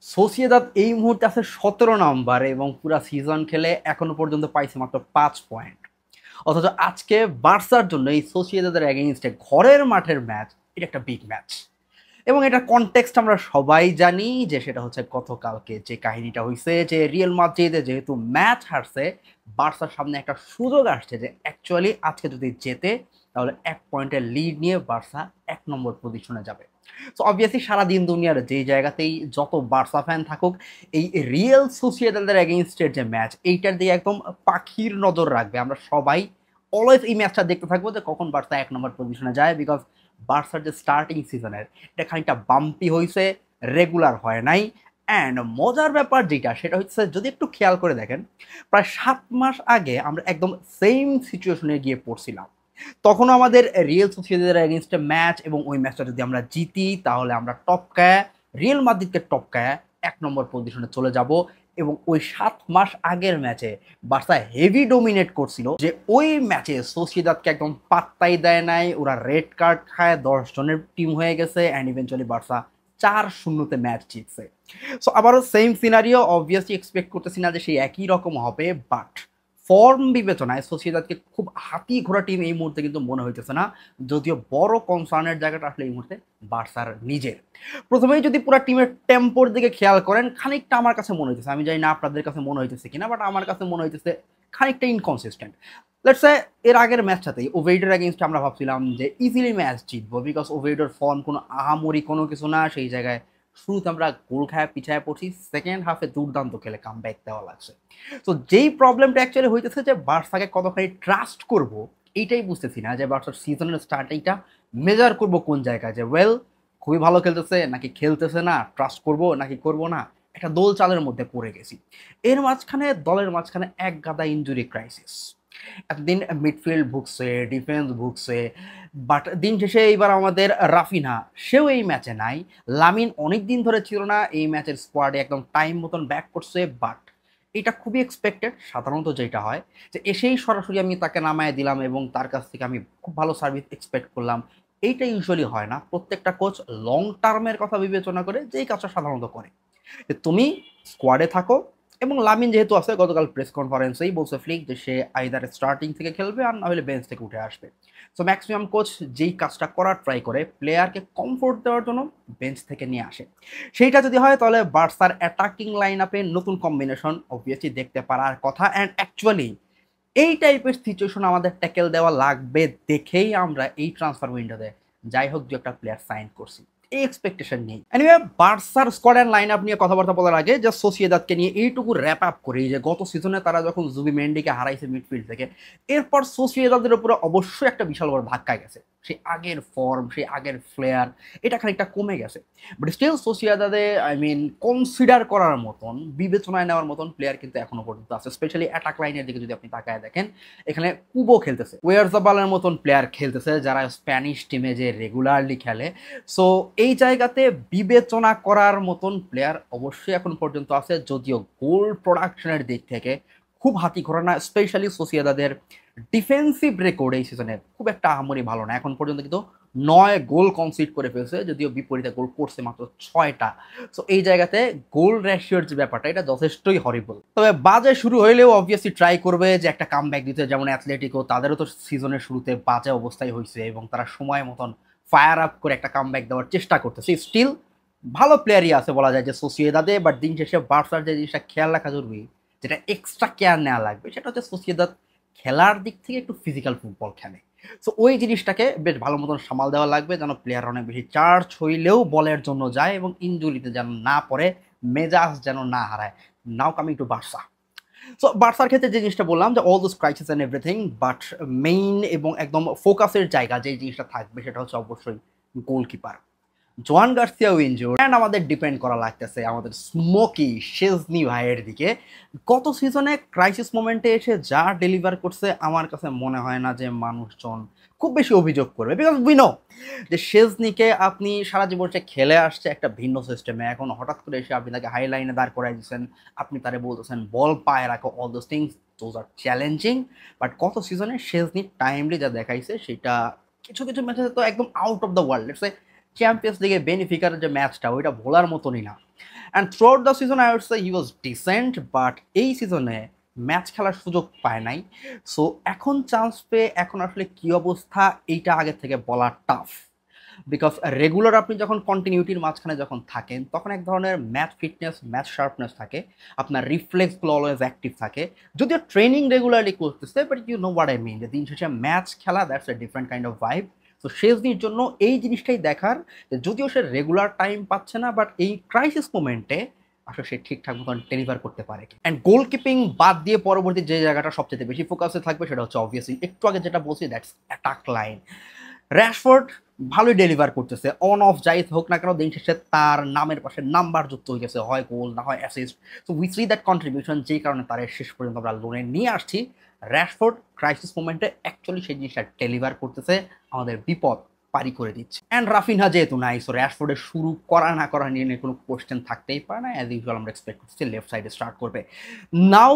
Sociedad এই মুহূর্তে আছে ১৭ নাম্বারে এবং পুরা সিজন খেলে এখনো পর্যন্ত পাইছে মাত্র ৫ পয়েন্ট। অথচ আজকে বার্সার জন্য এই সোসিয়েদাদের এগেইনস্টে ঘরের মাঠের ম্যাচ, এটা একটা বিগ ম্যাচ। এবং এটার কনটেক্সট আমরা সবাই জানি যে সেটা হচ্ছে গতকালকে যে কাহিনীটা হইছে যে রিয়াল মাদ্রিদে যেহেতু ম্যাচ হারছে, বার্সার সামনে একটা সুযোগ আসছে যে অ্যাকচুয়ালি আজকে যদি জেতে তাহলে ১ পয়েন্টের লিড নিয়ে বার্সা ১ নম্বর পজিশনে যাবে। সো অবভিয়াসলি সারাদিন দুনিয়ার যেই জায়গাতেই যত বার্সা ফ্যান থাকুক, এই রিয়েল সোসিয়েদাদের এগেইনস্টের যে ম্যাচ এইটার দিকে একদম পাখির নজর রাখবে। আমরা সবাই অলওয়েজ এই ম্যাচটা দেখতে থাকবো যে কখন বার্সা ১ নম্বর পজিশনে যায়, বিকজ বার্সার যে স্টার্টিং সিজনের এটা খানিকটা বাম্পি হয়েছে, রেগুলার হয় নাই। অ্যান্ড মজার ব্যাপার যেটা সেটা হচ্ছে যদি একটু খেয়াল করে দেখেন, প্রায় ৭ মাস আগে আমরা একদম সেম সিচুয়েশনে গিয়ে পড়ছিলাম। তখনও আমাদের রিয়েল সোসিয়েদাদের এগেইনস্টে ম্যাচ এবং ওই ম্যাচটা যদি আমরা জিতি তাহলে আমরা টপকায় রিয়েল মাদ্রিদকে টপকায় ১ নম্বর পজিশনে চলে যাব। এবং ওই ৭ মাস আগের ম্যাচে বার্সা হেভি ডোমিনেট করছিল, যে ওই ম্যাচে সোসিয়েদাদকে একদম পাত্তাই দেয় নাই, ওরা রেড কার্ড খায়, ১০ জনের টিম হয়ে গেছে অ্যান্ড ইভেনচুয়ালি বার্সা ৪-০তে ম্যাচ জিতছে। সো আবারও সেম সিনারিও, অবভিয়াসলি এক্সপেক্ট করতেছি না যে সেই একই রকম হবে, বাট ফর্ম বিবেচনায় সোসিয়েদাদকে খুব হাতি ঘোড়া টিম এই মুহূর্তে কিন্তু মনে হইতেছে না, যদিও বড় কনসার্নের জায়গাটা আসলে এই মুহূর্তে বার্সার নিজের। প্রথমেই যদি পুরো টিমের টেম্পোর দিকে খেয়াল করেন, খানিকটা আমার কাছে মনে হইতেছে, আমি জানি না আপনাদের কাছে মনে হইতেছে কিনা, বাট আমার কাছে মনে হইতেছে খানিকটা ইনকনসিস্টেন্ট। লেটস সে এর আগের ম্যাচটাতেই ওভেইডের এগেইনস্টে আমরা ভাবছিলাম যে ইজিলি ম্যাচ জিতবো, বিকজ ওভেইডের ফর্ম কোনো আহামরি কোনো কিছু না। সেই জায়গায় শুরুতে আমরা গোল খায় পিছায় পড়ছি, সেকেন্ড হাফে দুর্দান্ত খেলে কামব্যাক দেওয়া লাগছে। তো যেই প্রবলেমটা অ্যাকচুয়ালি হইতেছে যে বার্সাকে কতখানি ট্রাস্ট করব, এইটাই বুঝতেছি না। যে বার্সার সিজনের স্টার্টিংটা মেজার করব কোন জায়গায়, যে ওয়েল খুবই ভালো খেলতেছে নাকি খেলতেছে না, ট্রাস্ট করব নাকি করব না, একটা দোল চালের মধ্যে পড়ে গেছি। এর মাঝখানে দলের মাঝখানে এক গাদা ইনজুরি ক্রাইসিস, এতদিন মিডফিল্ড ভুগছে, ডিফেন্স ভুগছে, বাট দিন শেষে এইবার আমাদের রাফিনা সেও এই ম্যাচে নাই। লামিন অনেক দিন ধরে ছিল না এই ম্যাচের স্কোয়াডে, একদম টাইম মতন ব্যাক করছে, বাট এটা খুবই এক্সপেক্টেড। সাধারণত যেটা হয় যে এসেই সরাসরি আমি তাকে নামায় দিলাম এবং তার কাছ থেকে আমি খুব ভালো সার্ভিস এক্সপেক্ট করলাম, এইটা ইউজুয়ালি হয় না। প্রত্যেকটা কোচ লং টার্মের কথা বিবেচনা করে যেই কাজটা সাধারণত করে, যে তুমি স্কোয়াডে থাকো। এবং লামিন যেহেতু আছে, গতকাল প্রেস কনফারেন্সেই বলছে ফ্লিক যে সে আইদার স্টার্টিং থেকে খেলবে আর না হলে বেঞ্চ থেকে উঠে আসবে। সো ম্যাক্সিমাম কোচ যেই কাজটা করার ট্রাই করে প্লেয়ারকে কমফোর্ট দেওয়ার জন্য বেঞ্চ থেকে নিয়ে আসে। সেইটা যদি হয় তাহলে বার্সার অ্যাটাকিং লাইন আপে নতুন কম্বিনেশন অবভিয়াসলি দেখতে পারার কথা। অ্যান্ড অ্যাকচুয়ালি এই টাইপের সিচুয়েশন আমাদের ট্যাকেল দেওয়া লাগবে দেখেই আমরা এই ট্রান্সফার উইন্ডোতে যাই হোক দু একটা প্লেয়ার সাইন করছি, এই এক্সপেকটেশন নেই। এনিওয়ে, বার্সার স্কোয়াড অ্যান্ড লাইন আপ নিয়ে কথাবার্তা বলার আগে জাস্ট সোসিয়েদাদকে নিয়ে এইটুকু র্যাপ আপ করি যে গত সিজনে তারা যখন জুবি মেন্ডিকে হারাইছে মিডফিল্ড থেকে, এরপর সোসিয়েদাদের উপরে অবশ্যই একটা বিশাল বড় ধাক্কা গেছে। সেই আগের ফর্ম, সেই আগের ফ্লেয়ার, এটা খানিকটা কমে গেছে। বাট স্টিল সোসিয়েদাদে আই মিন কনসিডার করার মতন, বিবেচনায় নেওয়ার মতন প্লেয়ার কিন্তু এখনো পর্যন্ত আছে। স্পেশালি অ্যাটাক লাইনের দিকে যদি আপনি তাকায় দেখেন, এখানে কুবো খেলতেছে, ওয়ারজাবালের মতন প্লেয়ার খেলতেছে যারা স্প্যানিশ টিমে যে রেগুলারলি খেলে। সো এই জায়গাতে বিবেচনা করার মতন প্লেয়ার অবশ্যই এখন পর্যন্ত আছে, যদিও গোল প্রোডাকশনের দিক থেকে খুব হাতি ঘোরা না। স্পেশালি সোসিয়েদাদের ডিফেন্সিভ রেকর্ড এই সিজনে খুব একটা আহামরি ভালো না। এখন পর্যন্ত কিন্তু ৯ গোল কনসিড করে ফেলছে, যদিও বিপরীতে গোল করছে মাত্র ৬টা। সো এই জায়গাতে গোল রেশিওর যে ব্যাপারটা, এটা যথেষ্টই হরিবল। তবে বাজে শুরু হইলেও অবভিয়াসলি ট্রাই করবে যে একটা কাম ব্যাক দিতে, যেমন অ্যাথলেটিকো, তাদেরও তো সিজনের শুরুতে বাজে অবস্থায় হয়েছে এবং তারা সময় মতন ফায়ার আপ করে একটা কাম ব্যাক দেওয়ার চেষ্টা করতেছে। স্টিল ভালো প্লেয়ারই আছে বলা যায় যে সোসিয়েদাদে, বাট দিন শেষে বার্সার যে জিনিসটা খেয়াল রাখা জরুরি, যেটা এক্সট্রা কেয়ার নেওয়া লাগবে, সেটা হচ্ছে সোসিয়েদাদ খেলার দিক থেকে একটু ফিজিক্যাল ফুটবল খেলে। সো ওই জিনিসটাকে বেশ ভালো মতন সামাল দেওয়া লাগবে, যেন প্লেয়ার অনেক বেশি চার্জ হইলেও বলের জন্য যায় এবং ইনজুরিতে যেন না পড়ে, মেজাজ যেন না হারায়। নাও কামিং টু বার্সা। সো বার্সার ক্ষেত্রে যে জিনিসটা বললাম যে all this crisis and everything, but main এবং একদম ফোকাসের জায়গা যে জিনিসটা থাকবে সেটা হচ্ছে অবশ্যই গোলকিপার। জোয়ান গার্সিয়াও ইনজুর্ড অ্যান্ড আমাদের ডিপেন্ড করা লাগতেছে আমাদের স্মোকি শেজনি ভাইয়ের দিকে। গত সিজনে ক্রাইসিস মোমেন্টে এসে যা ডেলিভার করছে, আমার কাছে মনে হয় না যে মানুষজন খুব বেশি অভিযোগ করবে, বিকজ উই নো যে শেজনিকে আপনি সারা জীবন সে খেলে আসছে একটা ভিন্ন সিস্টেমে, এখন হঠাৎ করে এসে আপনি তাকে হাই লাইনে দাঁড় করাই দিচ্ছেন, আপনি তারে বলতেছেন বল পায়ে রাখো, all those things those are challenging. But গত সিজনে শেজনি টাইমলি যা দেখাইছে সেটা কিছু কিছু ম্যাচে তো একদম out of the world. Champions লিগে বেনিফিকার যে ম্যাচটা, ওইটা ভোলার মতনই না। And throughout the season I would say he was decent, but এই সিজনে ম্যাচ খেলার সুযোগ পায় নাই। সো এখন চান্স পেয়ে এখন আসলে কী অবস্থা এইটা আগের থেকে বলা টাফ, বিকজ রেগুলার আপনি যখন কন্টিনিউটির মাঝখানে যখন থাকেন তখন এক ধরনের ম্যাচ ফিটনেস, ম্যাচ শার্পনেস থাকে, আপনার রিফ্লেক্সগুলো অলওয়েজ অ্যাক্টিভ থাকে, যদিও ট্রেনিং রেগুলারলি করতেছে, but you know what I mean, যে দিন শেষে ম্যাচ খেলা that's a different kind of vibe. তো শেষদির জন্য এই জিনিসটাই দেখার, যে যদিও সে রেগুলার টাইম পাচ্ছে না, বাট এই ক্রাইসিস মোমেন্টে আসলে সে ঠিকঠাক মতন ডেলিভার করতে পারে কি। অ্যান্ড গোলকিপিং বাদ দিয়ে পরবর্তী যে জায়গাটা সবচেয়ে বেশি ফোকাসে থাকবে সেটা হচ্ছে অবভিয়াসলি একটু আগে যেটা বলছি, দ্যাটস অ্যাটাক লাইন। র‍্যাশফোর্ড ভালোই ডেলিভার করতেছে, অন অফ যাই হোক না কেন দিন শেষে তার নামের পাশে নাম্বার যুক্ত হয়ে গেছে, হয় গোল না হয় assist. So we see that contribution, যেই কারণে তার শেষ পর্যন্ত আমরা লোনে নিয়ে আসছি। র‍্যাশফোর্ড ক্রাইসিস মোমেন্টে অ্যাকচুয়ালি সেই জিনিসটা ডেলিভার করতেছে, আমাদের বিপদ পারি করে দিচ্ছে। অ্যান্ড রাফিনহা যেহেতু নাই, সো র‍্যাশফোর্ডের শুরু করা না করা নিয়ে কোনো কোয়েশ্চেন থাকতেই পারে না। অ্যাজ ইউজুয়াল আমরা এক্সপেক্ট করতেছি লেফট সাইডে স্টার্ট করবে। নাও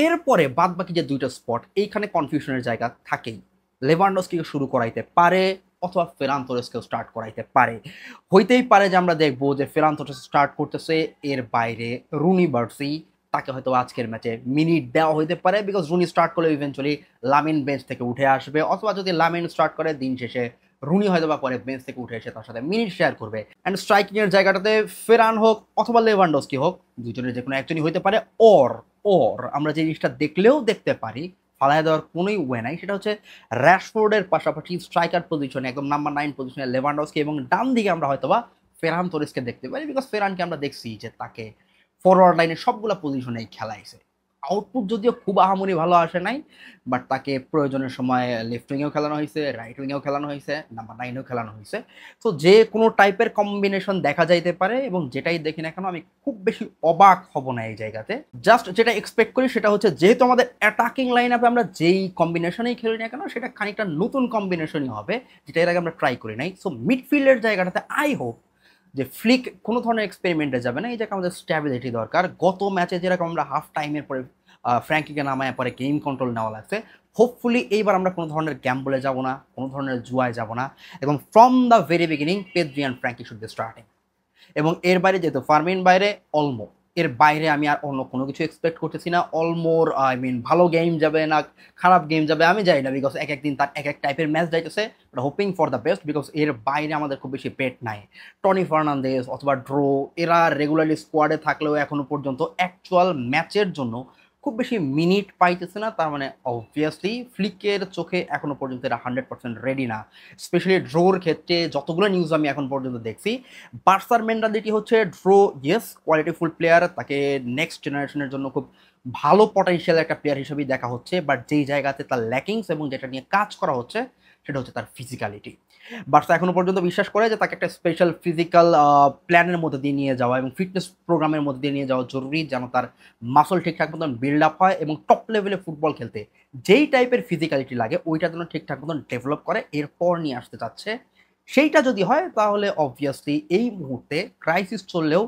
এরপরে বাদ বাকি যে দুইটা স্পট, এইখানে কনফিউশনের জায়গা থাকেই। লেভানডস্কিকে শুরু করাইতে পারে অথবা ফেরান তোরেসকেও স্টার্ট করাইতে পারে। হইতেই পারে যে আমরা দেখবো যে ফেরান তোরেস স্টার্ট করতেছে, এর বাইরে রুনি বার্সি, তাকে হয়তো আজকের ম্যাচে মিনিট দেওয়া হইতে পারে, বিকজ রুনি স্টার্ট করলে ইভেন্চুয়ালি লামিন বেঞ্চ থেকে উঠে আসবে, অথবা যদি লামিন স্টার্ট করে দিন শেষে রুনি হয়তো বা পরে বেঞ্চ থেকে উঠে এসে তার সাথে মিনিট শেয়ার করবে। অ্যান্ড স্ট্রাইকিং এর জায়গাটাতে ফেরান হোক অথবা লেভানডস্কি হোক, দুজনের যে কোনো একজনই হইতে পারে। ওর আমরা যে জিনিসটা দেখলেও দেখতে পারি, ফালায় দেওয়ার কোনোই ওয়ে নাই, সেটা হচ্ছে র‍্যাশফোর্ডের পাশাপাশি স্ট্রাইকার পজিশনে একদম নাম্বার 9 পজিশনে লেভানডস্কি, এবং ডান দিকে আমরা হয়তোবা ফেরান তোরেসকে দেখতে পারি, বিকজ ফেরানকে আমরা দেখছি যে তাকে ফরওয়ার্ড লাইনের সবগুলো পজিশনেই খেলাইছে। আউটপুট যদিও খুব আহামরি ভালো আসে নাই, বাট তাকে প্রয়োজনের সময় লেফট উইংয়েও খেলানো হয়েছে, রাইট উইংয়েও খেলানো হয়েছে, নাম্বার 9এও খেলানো হয়েছে। তো যে কোনো টাইপের কম্বিনেশন দেখা যাইতে পারে, এবং যেটাই দেখি না কেন আমি খুব বেশি অবাক হব না এই জায়গাতে। জাস্ট যেটা এক্সপেক্ট করি সেটা হচ্ছে, যেহেতু আমাদের অ্যাটাকিং লাইন আপে আমরা যেই কম্বিনেশনেই খেলি না কেন সেটা খানিকটা নতুন কম্বিনেশনই হবে, যেটা এর আগে আমরা ট্রাই করি নাই। সো মিডফিল্ডের জায়গাটাতে আই হোপ যে ফ্লিক কোনো ধরনের এক্সপেরিমেন্টে যাবে না, এই জায়গায় আমাদের স্ট্যাবিলিটি দরকার। গত ম্যাচে যেরকম আমরা হাফ টাইমের পরে ফ্র্যাঙ্কিকে নামায় পরে গেম কন্ট্রোল নেওয়া লাগছে, হোপফুলি এইবার আমরা কোনো ধরনের গ্যাম্বলে যাব না, কোনো ধরনের জুয়ায় যাব না, এবং from the very beginning Pedri and Frenkie should be starting. এবং এর বাইরে যেহেতু ফার্মিন বাইরে, অলমো, এর বাইরে আমি আর অন্য কোনো কিছু এক্সপেক্ট করতেছি না। অলমোর আই মিন ভালো গেম যাবে না খারাপ গেম যাবে আমি জানি না, বিকজ এক একদিন তার এক এক টাইপের ম্যাচ যাইতেছে, but hoping for the best, because এর বাইরে আমাদের খুব বেশি বেট নাই। টনি ফার্নান্দেজ অথবা ড্রো, এরা রেগুলারলি স্কোয়াডে থাকলেও এখনো পর্যন্ত অ্যাকচুয়াল ম্যাচের জন্য খুব বেশি মিনিট পাইতেছে না। তার মানে অবভিয়াসলি ফ্লিকের চোখে এখনো পর্যন্ত এরা 100% রেডি না। স্পেশালি ড্রোর ক্ষেত্রে যতগুলো নিউজ আমি এখন পর্যন্ত দেখছি, বার্সার মেন্টালিটি হচ্ছে ড্রো ইয়েস কোয়ালিটিফুল প্লেয়ার, তাকে নেক্সট জেনারেশনের জন্য খুব ভালো পটেনশিয়াল একটা প্লেয়ার হিসেবেই দেখা হচ্ছে, বাট যেই জায়গাতে তার ল্যাকিংস এবং যেটা নিয়ে কাজ করা হচ্ছে সেটা হচ্ছে তার ফিজিক্যালিটি। বার্সা এখনো পর্যন্ত বিশ্বাস করে যে তাকে একটা স্পেশাল ফিজিক্যাল প্ল্যানের মধ্যে দিয়ে নিয়ে যাওয়া এবং ফিটনেস প্রোগ্রামের মধ্যে দিয়ে নিয়ে যাওয়া জরুরি, যেন তার মাসল ঠিকঠাক মতন বিল্ড আপ হয় এবং টপ লেভেলে ফুটবল খেলতে যেই টাইপের ফিজিক্যালিটি লাগে ওইটা যেন ঠিকঠাক মতন ডেভেলপ করে, এরপর নিয়ে আসতে চাচ্ছে। সেইটা যদি হয় তাহলে অবভিয়াসলি এই মুহূর্তে ক্রাইসিস চললেও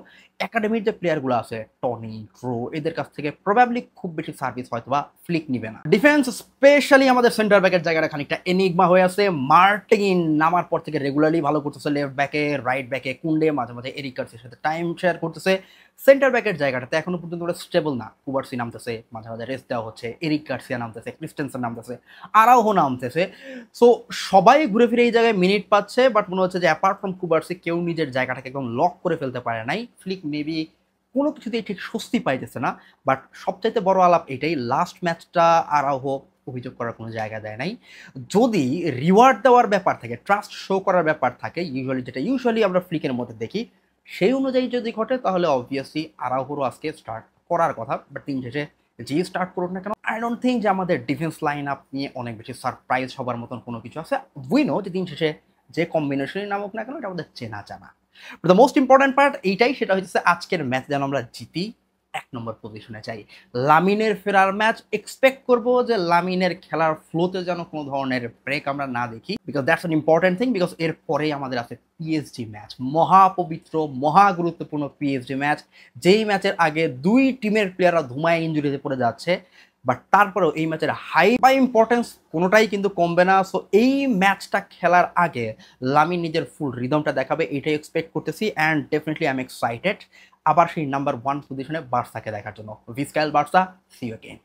একাডেমির যে প্লেয়ারগুলো আছে টনি, ড্রো, এদের কাছ থেকে প্রবাবলি খুব বেশি সার্ভিস হয়তো বা ফ্লিক নিবে না। ডিফেন্স স্পেশালি আমাদের সেন্টার ব্যাকের জায়গাটা খানিকটা এনিগমা হয়ে আছে। মার্টিন নামার পর থেকে রেগুলারলি ভালো করতেছে লেফট ব্যাকে, রাইট ব্যাকে কুন্ডে, মাঝে মাঝে এরিক গার্সিয়ার সাথে টাইম শেয়ার করতেছে। সেন্টার ব্যাকের জায়গাটাতে এখনো পর্যন্ত ওরা স্টেবল না। কুবার্সি নামতেছে, মাঝে মাঝে রেস্ট দেওয়া হচ্ছে, এরিক গার্সিয়া নামতেছে, ক্রিস্টেনসেন নামতেছে, আরাউহো নামতেছে। সো সবাই ঘুরে ফিরে এই জায়গায় মিনিট পাচ্ছে, বাট মনে হচ্ছে যে অ্যাপার্ট ফ্রম কুবার্সি কেউ নিজের জায়গাটাকে একদম লক করে ফেলতে পারে নাই। ফ্লিক মেবি কোনো কিছুতেই ঠিক স্বস্তি পাইতেছে না। বাট সবচাইতে বড় আলাপ এটাই, লাস্ট ম্যাচটা আরাউহো অভিযোগ করার কোনো জায়গা দেয় নাই। যদি রিওয়ার্ড দেওয়ার ব্যাপার থাকে, ট্রাস্ট শো করার ব্যাপার থাকে, ইউজুয়ালি আমরা ফ্লিকের মধ্যে দেখি, সেই অনুযায়ী যদি ঘটে তাহলে অবভিয়াসলি আরাউহোরও আজকে স্টার্ট করার কথা। বাট দিন শেষে যে স্টার্ট করুক না কেন, আই ডোন্ট থিঙ্ক যে আমাদের ডিফেন্স লাইন আপ নিয়ে অনেক বেশি সারপ্রাইজ হবার মতন কোনো কিছু আছে। উই নো যে দিন শেষে যে কম্বিনেশনই নামুক না কেন এটা আমাদের চেনা জানা। But the most important part এইটাই, সেটা হচ্ছে আজকের ম্যাচ যেন আমরা জিতি, 1 নম্বর পজিশনে চাই। লামিনের ফেরার ম্যাচ এক্সপেক্ট করব যে লামিনের খেলার ফ্লোতে যেন কোনো ধরনের ব্রেক আমরা না দেখি, because that's an important thing. Because এর পরেই আমাদের আছে পিএসজি ম্যাচ, মহাপবিত্র মহা গুরুত্বপূর্ণ পিএসজি ম্যাচ, যেই ম্যাচের আগে দুই টিমের প্লেয়াররা ধুমায় ইঞ্জুরিতে পড়ে যাচ্ছে। বাট তারপরেও এই ম্যাচের হাই বা ইম্পর্টেন্স কোনোটাই কিন্তু কমবে না। সো এই ম্যাচটা খেলার আগে লামিন নিজের ফুল রিদমটা দেখাবে, এটাই এক্সপেক্ট করতেছি। And definitely I am excited. আবার সেই নাম্বার 1 পজিশনে বার্সাকে দেখার জন্য। ভিস্কায়েল বার্সা, সি ইউ অ্যাগেইন।